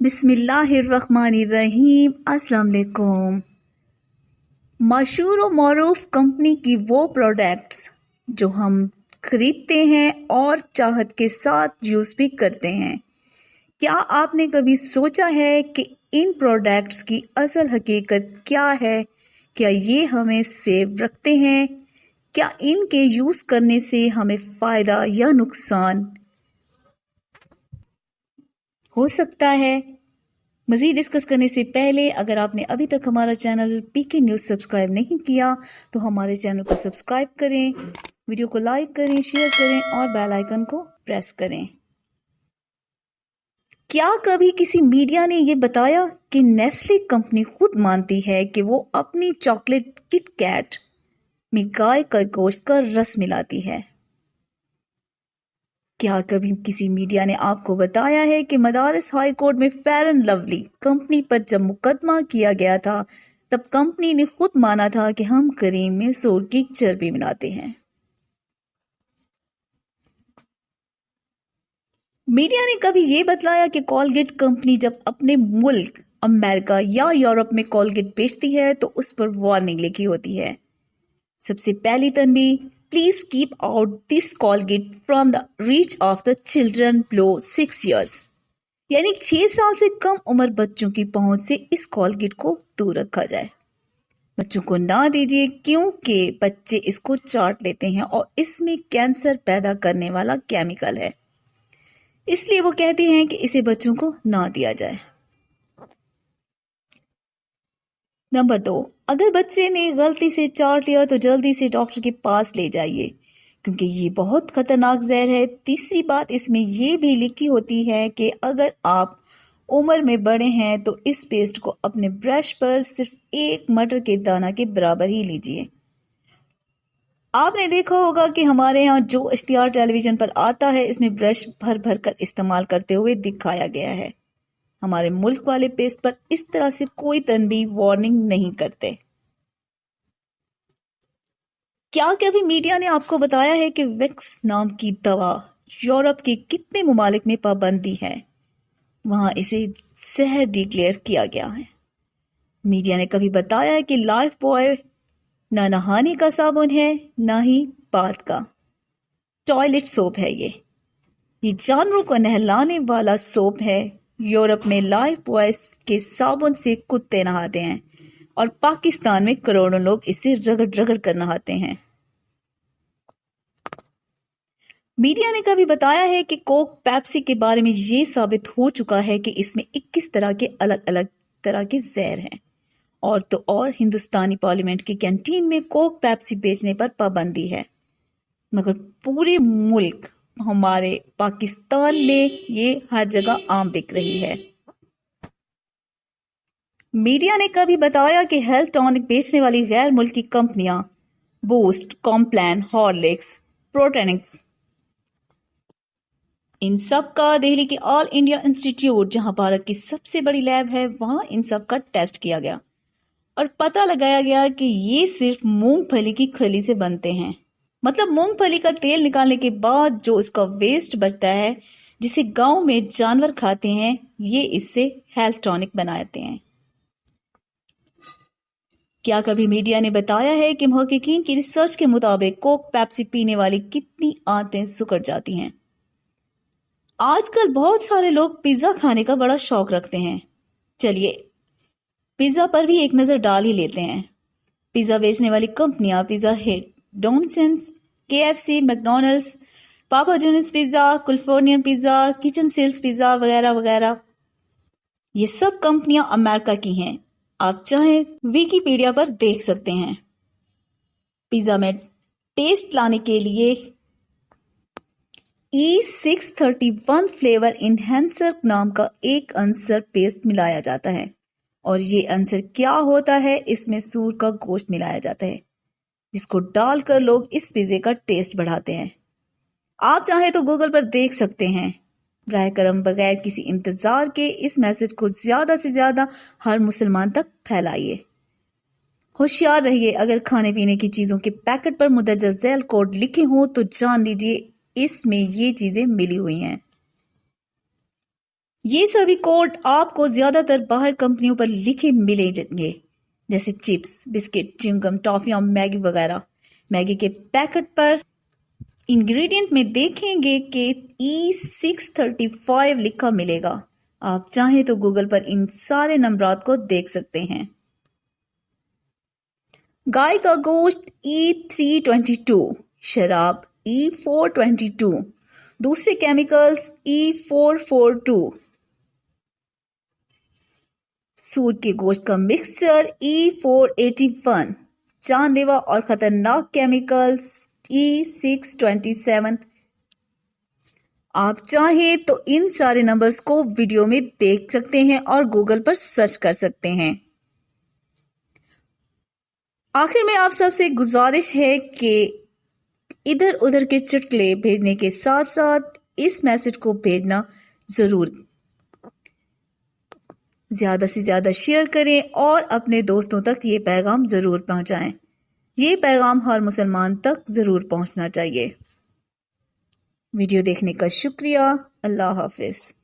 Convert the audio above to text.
بسم اللہ الرحمن الرحیم۔ السلام علیکم۔ مشہور و معروف کمپنی کی وہ پروڈکٹس جو ہم خریدتے ہیں اور چاہت کے ساتھ یوز بھی کرتے ہیں، کیا آپ نے کبھی سوچا ہے کہ ان پروڈکٹس کی اصل حقیقت کیا ہے؟ کیا یہ ہمیں سیف رکھتے ہیں؟ کیا ان کے یوز کرنے سے ہمیں فائدہ یا نقصان ہو سکتا ہے؟ مزید ڈسکس کرنے سے پہلے اگر آپ نے ابھی تک ہمارا چینل پی کے نیوز سبسکرائب نہیں کیا تو ہمارے چینل کو سبسکرائب کریں، ویڈیو کو لائک کریں، شیئر کریں اور بیل آئیکن کو پریس کریں۔ کیا کبھی کسی میڈیا نے یہ بتایا کہ نیسلے کمپنی خود مانتی ہے کہ وہ اپنی چاکلیٹ کٹ کیٹ میں گائے کا گوشت کا رس ملاتی ہے؟ کیا کبھی کسی میڈیا نے آپ کو بتایا ہے کہ مدارس ہائی کورٹ میں فیئر اینڈ لولی کمپنی پر جب مقدمہ کیا گیا تھا تب کمپنی نے خود مانا تھا کہ ہم کریم میں سور کی چربی ملاتے ہیں؟ میڈیا نے کبھی یہ بتلایا کہ کولگیٹ کمپنی جب اپنے ملک امریکہ یا یورپ میں کولگیٹ بیچتی ہے تو اس پر وارننگ لکھی ہوتی ہے؟ سب سے پہلی تنبیہ، please keep out this Colgate from the reach of the children below 6 years، یعنی 6 سال سے کم عمر بچوں کی پہنچ سے اس کولگیٹ کو دور رکھا جائے۔ بچوں کو نہ دیجیے کیونکہ بچے اس کو چاٹ لیتے ہیں اور اس میں کینسر پیدا کرنے والا کیمیکل ہے، اس لیے وہ کہتے ہیں کہ اسے بچوں کو نہ دیا جائے۔ نمبر 2، اگر بچے نے غلطی سے چاٹ لیا تو جلدی سے ڈاکٹر کے پاس لے جائیے کیونکہ یہ بہت خطرناک زہر ہے۔ تیسری بات، اس میں یہ بھی لکھی ہوتی ہے کہ اگر آپ عمر میں بڑے ہیں تو اس پیسٹ کو اپنے برش پر صرف 1 مٹر کے دانہ کے برابر ہی لیجیے۔ آپ نے دیکھا ہوگا کہ ہمارے ہاں جو اشتہار ٹیلی ویژن پر آتا ہے اس میں برش بھر بھر کر استعمال کرتے ہوئے دکھایا گیا ہے۔ ہمارے ملک والے پیسٹ پر اس طرح سے کوئی تنبیہ وارننگ نہیں کرتے۔ کیا کبھی میڈیا نے آپ کو بتایا ہے کہ ویکس نام کی دوا یورپ کے کتنے ممالک میں پابندی ہے؟ وہاں اسے زہر ڈکلیئر کیا گیا ہے۔ میڈیا نے کبھی بتایا ہے کہ لائف بوائے نہ نہانے کا صابن ہے نہ ہی باتھ کا ٹوائلٹ سوپ ہے۔ یہ جانوروں کو نہلانے والا سوپ ہے۔ یورپ میں لائف بوائے کے صابن سے کتے نہاتے ہیں اور پاکستان میں کروڑوں لوگ اسے رگڑ رگڑ کر نہاتے ہیں۔ میڈیا نے کبھی بتایا ہے کہ کوک پیپسی کے بارے میں یہ ثابت ہو چکا ہے کہ اس میں 21 طرح کے الگ الگ طرح کے زہر ہیں، اور تو اور ہندوستانی پارلیمنٹ کی کینٹین میں کوک پیپسی بیچنے پر پابندی ہے، مگر پورے ملک ہمارے پاکستان میں یہ ہر جگہ عام بک رہی ہے۔ میڈیا نے کبھی بتایا کہ ہیلتھ ٹانک بیچنے والی غیر ملکی کمپنیاں بوسٹ، کمپلین، ہارلکس، پروٹینکس، ان سب کا دہلی کے آل انڈیا انسٹیٹیوٹ جہاں بھارت کی سب سے بڑی لیب ہے وہاں ان سب کا ٹیسٹ کیا گیا اور پتہ لگایا گیا کہ یہ صرف مونگ پھلی کی کھلی سے بنتے ہیں۔ مطلب مونگ پھلی کا تیل نکالنے کے بعد جو اس کا ویسٹ بچتا ہے جسے گاؤں میں جانور کھاتے ہیں، یہ اس سے ہیلتھ ٹانک بناتے ہیں۔ کیا کبھی میڈیا نے بتایا ہے کہ محققین کی ریسرچ کے مطابق کوک پیپسی پینے والی کتنی آنتیں سکڑ جاتی ہیں؟ آج کل بہت سارے لوگ پیزا کھانے کا بڑا شوق رکھتے ہیں۔ چلیے پیزا پر بھی ایک نظر ڈال ہی لیتے ہیں۔ پیزا بیچنے والی کمپنیاں Pizza Hut, Domino's, KFC، McDonald's, Papa John's Pizza, Californian pizza, kitchen sales pizza وغیرہ وغیرہ، یہ سب کمپنیاں امریکہ کی ہیں۔ آپ چاہیں ویکیپیڈیا پر دیکھ سکتے ہیں۔ پیزا میں ٹیسٹ لانے کے لیے E631 فلیور انہینسر نام کا ایک عنصر پیسٹ ملایا جاتا ہے، اور یہ عنصر کیا ہوتا ہے؟ اس میں سور کا گوشت ملایا جاتا ہے جس کو ڈال کر لوگ اس پیزے کا ٹیسٹ بڑھاتے ہیں۔ آپ چاہیں تو گوگل پر دیکھ سکتے ہیں۔ براہ کرم بغیر کسی انتظار کے اس میسج کو زیادہ سے زیادہ ہر مسلمان تک پھیلائیے۔ ہوشیار رہیے، اگر کھانے پینے کی چیزوں کے پیکٹ پر مندرجہ ذیل کوڈ لکھے ہوں تو جان لیجیے اس میں یہ چیزیں ملی ہوئی ہیں۔ یہ سبھی کوڈ آپ کو زیادہ تر باہر کمپنیوں پر لکھے ملیں گے، جیسے چپس، بسکٹ، چنگم، ٹافیاں، میگی وغیرہ۔ میگی کے پیکٹ پر انگریڈینٹ میں دیکھیں گے کہ E635 لکھا ملے گا۔ آپ چاہیں تو گوگل پر ان سارے نمبرات کو دیکھ سکتے ہیں۔ گائے کا گوشت E322، شراب E422، دوسرے کیمیکلز E442، سور کے گوشت کا مکسچر E481، جان لیوا اور خطرناک کیمیکلز E627۔ آپ چاہیں تو ان سارے نمبرز کو ویڈیو میں دیکھ سکتے ہیں اور گوگل پر سرچ کر سکتے ہیں۔ آخر میں آپ سب سے گزارش ہے کہ ادھر ادھر کے چٹکلے بھیجنے کے ساتھ ساتھ اس میسج کو بھیجنا ضرور، زیادہ سے زیادہ شیئر کریں اور اپنے دوستوں تک یہ پیغام ضرور پہنچائیں۔ یہ پیغام ہر مسلمان تک ضرور پہنچنا چاہیے۔ ویڈیو دیکھنے کا شکریہ۔ اللہ حافظ۔